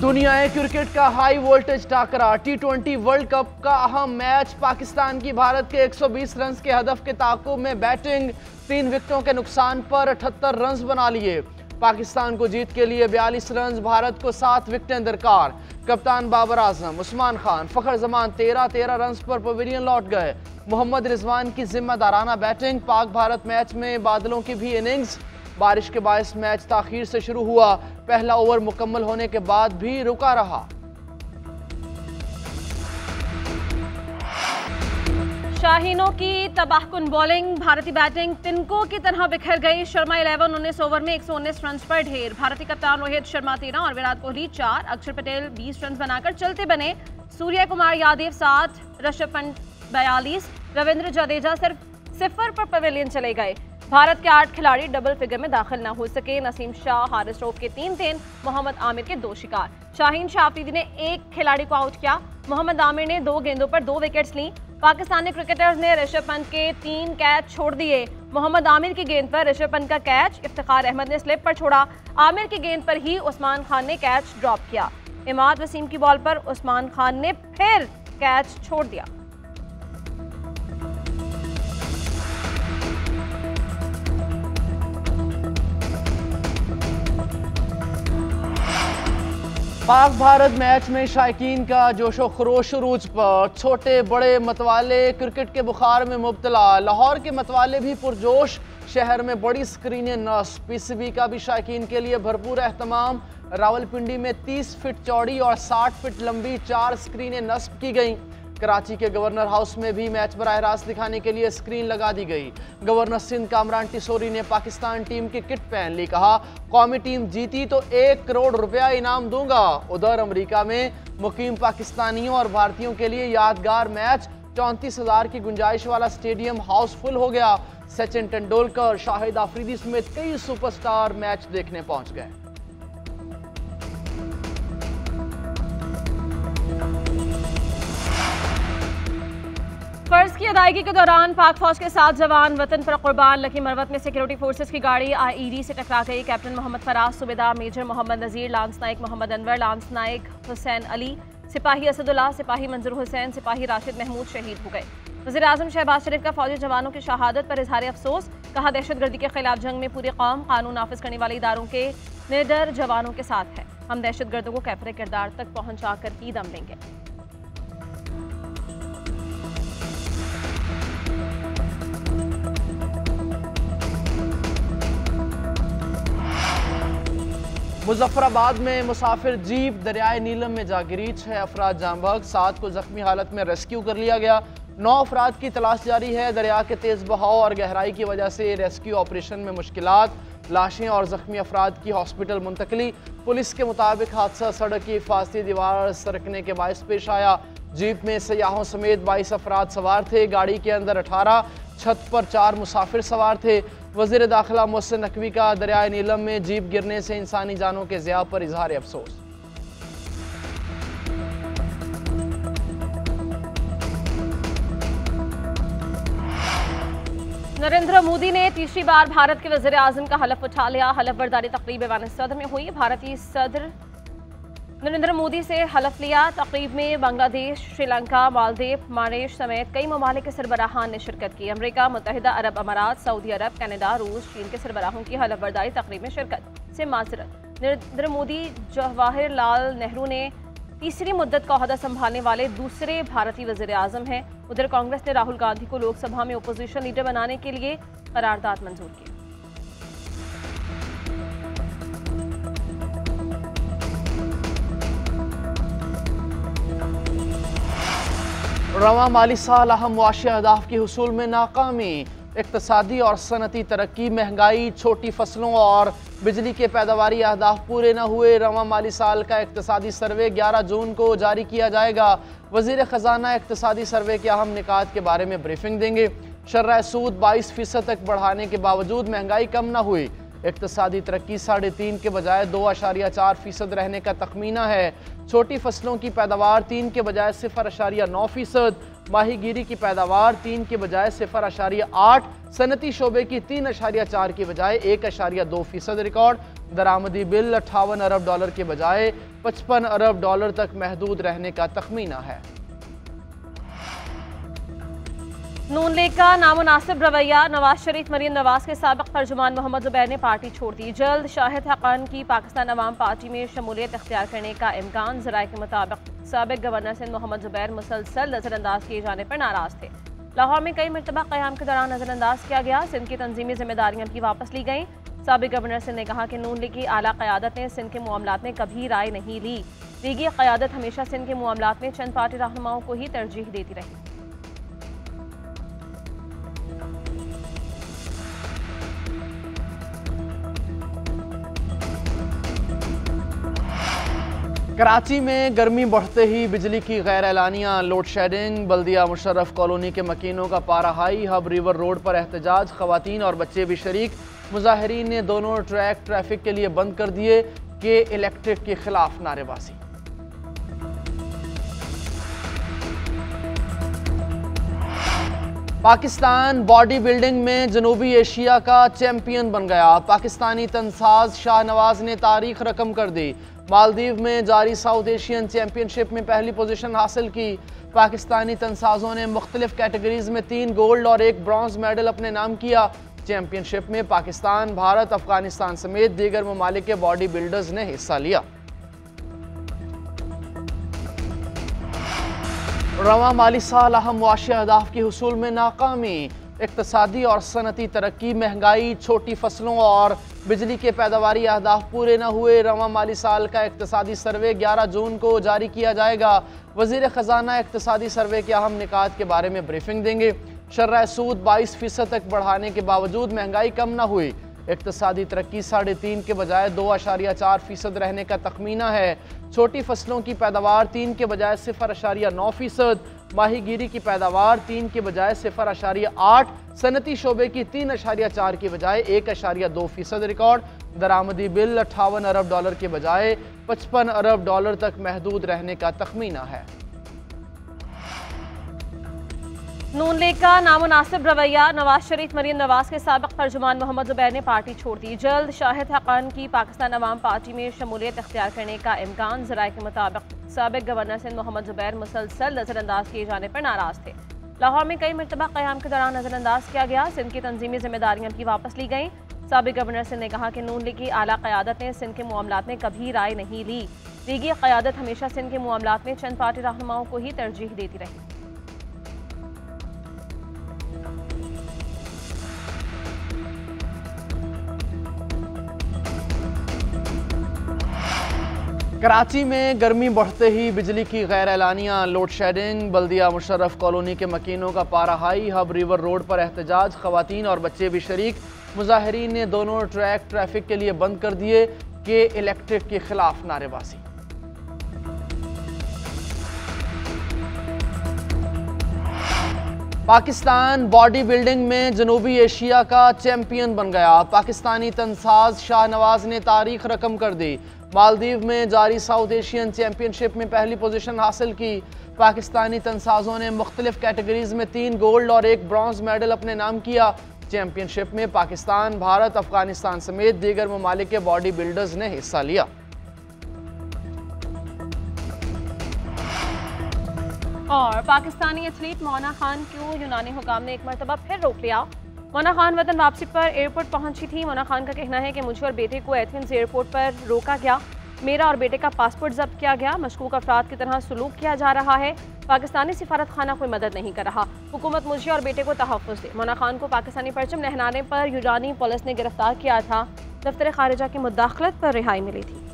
दुनियाई क्रिकेट का high voltage टाकरा T20 वर्ल्ड कप का अहम मैच। पाकिस्तान की भारत के 120 रन के हदफ के ताक़ुब में बैटिंग, 3 विकेटों के नुकसान पर 78 रन बना लिए। पाकिस्तान को जीत के लिए 42 रन, भारत को 7 विकेटें दरकार। कप्तान बाबर आजम, उस्मान खान, फखर जमान 13 रन पर पवेलियन लौट गए। मोहम्मद रिजवान की जिम्मेदाराना बैटिंग। पाक भारत मैच में बादलों की भी इनिंग्स। बारिश के बायस मैच ताखीर से शुरू हुआ, पहला ओवर मुकम्मल होने के बाद भी रुका रहा। शाहीनों की तबाहकुन बॉलिंग, भारतीय बैटिंग तिनकों की तरह बिखर गई। शर्मा 11 19 ओवर में 119 रन पर ढेर। भारतीय कप्तान रोहित शर्मा 13 और विराट कोहली 4, अक्षर पटेल 20 रन बनाकर चलते बने। सूर्य कुमार यादव 7, ऋषभ पंत 42, रविंद्र जडेजा सिर्फ 0 पर पवेलियन चले गए। भारत के 8 खिलाड़ी डबल फिगर में दाखिल न हो सके। नसीम शाह, हारिस रऊफ के 3, मोहम्मद आमिर के 2 शिकार। शाहीन शाह अफरीदी ने 1 खिलाड़ी को आउट किया। मोहम्मद आमिर ने 2 गेंदों पर 2 विकेट्स ली। पाकिस्तानी क्रिकेटर्स ने ऋषभ पंत के 3 कैच छोड़ दिए। मोहम्मद आमिर की गेंद पर ऋषभ पंत का कैच इफ्तिखार अहमद ने स्लिप पर छोड़ा। आमिर की गेंद पर ही उस्मान खान ने कैच ड्रॉप किया। इमाद वसीम की बॉल पर उस्मान खान ने फिर कैच छोड़ दिया। पाक भारत मैच में शायकीन का जोशो खरोश उरूज पर। छोटे बड़े मतवाले क्रिकेट के बुखार में मुब्तला। लाहौर के मतवाले भी पुरजोश, शहर में बड़ी स्क्रीनें नस्ब। PCB का भी शायकीन के लिए भरपूर एहतमाम। रावलपिंडी में 30 फीट चौड़ी और 60 फीट लंबी 4 स्क्रीनें नस्ब की गईं। कराची के गवर्नर हाउस में भी मैच बराह रास्त दिखाने के लिए स्क्रीन लगा दी गई। गवर्नर सिंध कामरान टिसोरी ने पाकिस्तान टीम की किट पहन ली, कहा कौमी टीम जीती तो 1 करोड़ रुपया इनाम दूंगा। उधर अमेरिका में मुकीम पाकिस्तानियों और भारतीयों के लिए यादगार मैच। 34,000 की गुंजाइश वाला स्टेडियम हाउसफुल हो गया। सचिन तेंदुलकर, शाहिद आफरीदी समेत कई सुपरस्टार मैच देखने पहुंच गए। फर्ज की अदायगी के दौरान पाक फौज के 7 जवान वतन पर कुर्बान। लकी मरवत में सिक्योरिटी फोर्सेस की गाड़ी IED से टकरा गई। कैप्टन मोहम्मद फराज, सूबेदार मेजर मोहम्मद नज़ीर, लांस नायक मोहम्मद अनवर, लांस नायक हुसैन अली, सिपाही असदुल्ला, सिपाही मंजूर हुसैन, सिपाही राशिद महमूद शहीद हो गए। वज़ीर आज़म शहबाज शरीफ का फौजी जवानों की शहादत पर इजहार अफसोस। कहा दहशतगर्दी के खिलाफ जंग में पूरी कौम कानून नाफिज करने वाले इदारों के निडर जवानों के साथ है। हम दहशतगर्दों को कैफरे किरदार तक पहुँचा कर ही दम लेंगे। मुजफ्फराबाद में मुसाफिर जीप दरियाए नीलम में जा गिरी। 6 अफराद जाँ बहक, 7 को जख्मी हालत में रेस्क्यू कर लिया गया। 9 अफराद की तलाश जारी है। दरिया के तेज बहाव और गहराई की वजह से रेस्क्यू ऑपरेशन में मुश्किलात। लाशें और जख्मी अफराद की हॉस्पिटल मुंतकली। पुलिस के मुताबिक हादसा सड़क की हिफाजती दीवार सरकने के बायस पेश आया। जीप में सयाहों समेत 22 अफराद सवार थे। गाड़ी के अंदर 18, छत पर 4 मुसाफिर सवार थे। वज़ीर दाखिला मोहसिन नकवी का दरियाए नीलम में जीप गिरने से इंसानी जानों के ज़िया पर इजहार अफसोस। नरेंद्र मोदी ने तीसरी बार भारत के वज़ीर आज़म का हलफ उठा लिया। हलफ बर्दारी तकरीब ऐवान सदर में हुई। भारतीय सदर नरेंद्र मोदी से हलफ लिया। तकरीब में बांग्लादेश, श्रीलंका, मालदीव, मॉरिशस समेत कई ममालिक के सरबराहान ने शिरकत की। अमेरिका, मुत्तहिदा अरब अमारात, सऊदी अरब, कनाडा, रूस, चीन के सरबराहों की हलफ बर्दारी तकरीब में शिरकत से माजरत। नरेंद्र मोदी जवाहरलाल नेहरू ने तीसरी मुद्दत का ओहदा संभालने वाले दूसरे भारतीय वज़ीर आज़म हैं। उधर कांग्रेस ने राहुल गांधी को लोकसभा में अपोजिशन लीडर बनाने के लिए करारदाद मंजूर की। रवां माली साल अहम मुआशी अहदाफ के हुसूल में नाकामी। इक्तसादी और सनती तरक्की, महंगाई, छोटी फसलों और बिजली के पैदावारी अहदाफ पूरे न हुए। रवां माली साल का इक्तसादी सर्वे 11 जून को जारी किया जाएगा। वज़ीर ख़जाना इक्तसादी सर्वे के अहम निकात के बारे में ब्रीफिंग देंगे। शर्राए सूद 22% तक बढ़ाने के बावजूद महंगाई कम न हुई। इक्तसादी तरक्की 3.5 के बजाय 2.4% रहने का तखमीना है। छोटी फसलों की पैदावार 3 के बजाय 0.9%। माहीगीरी की पैदावार 3 के बजाय 0.8, सनती शोबे की 3.4 की बजाय 1.2% रिकॉर्ड। दरामदी बिल 58 अरब डॉलर के बजाय 55 अरब डॉलर तक महदूद रहने का तखमीना है। नून लीग का नामुनासिब रवैया, नवाज शरीफ मरीम नवाज के साबिक तर्जुमान मोहम्मद जुबैर ने पार्टी छोड़ दी। जल्द शाहिद हक़ान की पाकिस्तान अवाम पार्टी में शमूलियत इख्तियार करने का इम्कान। ज़राए के मुताबिक साबिक गवर्नर सिंध मोहम्मद जुबैर मुसलसल नजरअंदाज किए जाने पर नाराज थे। लाहौर में कई मरतबा क़याम के दौरान नजरअंदाज किया गया। सिंध की तंजीमी जिम्मेदारियां भी वापस ली गईं। साबिक गवर्नर सिंध ने कहा कि नून लीग की आला क़यादत ने सिंध के मामलात में कभी राय नहीं ली। लीगी क़यादत हमेशा सिंध के मामलात में चंद पार्टी रहनुमाओं को ही तरजीह देती रही। कराची में गर्मी बढ़ते ही बिजली की गैर एलानिया लोड शेडिंग। बल्दिया मुशर्रफ कॉलोनी के मकीनों का पारा हाई। हब रिवर रोड पर एहतजाज, खवातीन और बच्चे भी शरीक। मुजाहिरीन ने दोनों ट्रैक ट्रैफिक के लिए बंद कर दिए कि इलेक्ट्रिक के खिलाफ नारेबाजी। पाकिस्तान बॉडी बिल्डिंग में जनूबी एशिया का चैंपियन बन गया। पाकिस्तानी तनसाज शाहनवाज ने तारीख रकम कर दी। मालदीव में जारी साउथ एशियन चैंपियनशिप में पहली पोजीशन हासिल की। पाकिस्तानी तनसाजों ने मुख्तलिफ कैटेगरीज में 3 गोल्ड और 1 ब्रॉन्ज मेडल अपने नाम किया। चैंपियनशिप में पाकिस्तान, भारत, अफगानिस्तान समेत दीगर ममालिक के बॉडी बिल्डर्स ने हिस्सा लिया। रवां माली साल अहम मुआशी अहदाफ की हुसूल में नाकामी। इक्तसादी और सनती तरक्की, महंगाई, छोटी फसलों और बिजली के पैदावारी अहदाफ पूरे न हुए। रवां माली साल का इक्तसादी सर्वे 11 जून को जारी किया जाएगा। वज़ीर ख़जाना इक्तसादी सर्वे के अहम निकात के बारे में ब्रीफिंग देंगे। शर्राए सूद 22% तक बढ़ाने के बावजूद महंगाई कम न हुई। इक्तसादी तरक्की 3.5 के बजाय 2.4% रहने का तखमीना है। छोटी फसलों की पैदावार 3 के बजाय 0.9%, माहीगीरी की पैदावार 3 के बजाय 0.8, सनती शोबे की 3.4 की बजाय 1.2% रिकॉर्ड। दरामदी बिल 58 अरब डॉलर के बजाय 55 अरब डॉलर तक महदूद रहने का तखमीना है। नून लीग का नामुनासिब रवैया, नवाज शरीफ मरीम नवाज के साबिक तर्जुमान मोहम्मद जुबैर ने पार्टी छोड़ दी। जल्द शाहिद हक़ान की पाकिस्तान अवाम पार्टी में शमूलियत इख्तियार करने का इम्कान। ज़राए के मुताबिक साबिक गवर्नर सिंध मोहम्मद जुबैर मुसलसल नजरअंदाज किए जाने पर नाराज थे। लाहौर में कई मरतबा क़याम के दौरान नजरअंदाज किया गया। सिंध की तंजीमी जिम्मेदारियां भी वापस ली गईं। साबिक गवर्नर सिंध ने कहा कि नून लीग की आला क़यादत ने सिंध के मामलात में कभी राय नहीं ली। लीगी क़यादत हमेशा सिंध के मामलात में चंद पार्टी रहनुमाओं को ही तरजीह देती रही। कराची में गर्मी बढ़ते ही बिजली की गैर एलानिया लोड शेडिंग। बल्दिया मुशर्रफ कॉलोनी के मकीनों का पारा हाई। हब रिवर रोड पर एहतजाज, खवातीन और बच्चे भी शरीक। मुजाहिरीन ने दोनों ट्रैक ट्रैफिक के लिए बंद कर दिए कि इलेक्ट्रिक के खिलाफ नारेबाजी। पाकिस्तान बॉडी बिल्डिंग में जनूबी एशिया का चैंपियन बन गया। पाकिस्तानी तनसाज शाहनवाज ने तारीख रकम कर दी। मालदीव में जारी साउथ एशियन चैंपियनशिप में पहली पोजीशन हासिल की। पाकिस्तानी तनसाजों ने मुख्तलिफ कैटेगरीज में 3 गोल्ड और 1 ब्रॉन्ज मेडल अपने नाम किया। चैंपियनशिप में पाकिस्तान, भारत, अफगानिस्तान समेत दीगर ममालिक के बॉडी बिल्डर्स ने हिस्सा लिया। और पाकिस्तानी एथलीट मोना खान को यूनानी हुकाम ने एक मरतबा फिर रोक लिया। मोना खान वतन वापसी पर एयरपोर्ट पहुंची थी। मोना खान का कहना है कि मुझे और बेटे को एथेंस एयरपोर्ट पर रोका गया। मेरा और बेटे का पासपोर्ट जब्त किया गया। मशकूक अफराद की तरह सलूक किया जा रहा है। पाकिस्तानी सिफारत खाना कोई मदद नहीं कर रहा। हुकूमत मुझे और बेटे को तहफ़्फ़ुज़ दे। मोना खान को पाकिस्तानी परचम लहराने पर यूनानी पुलिस ने गिरफ्तार किया था। दफ्तर खारिजा की मुदाखलत पर रिहाई मिली थी।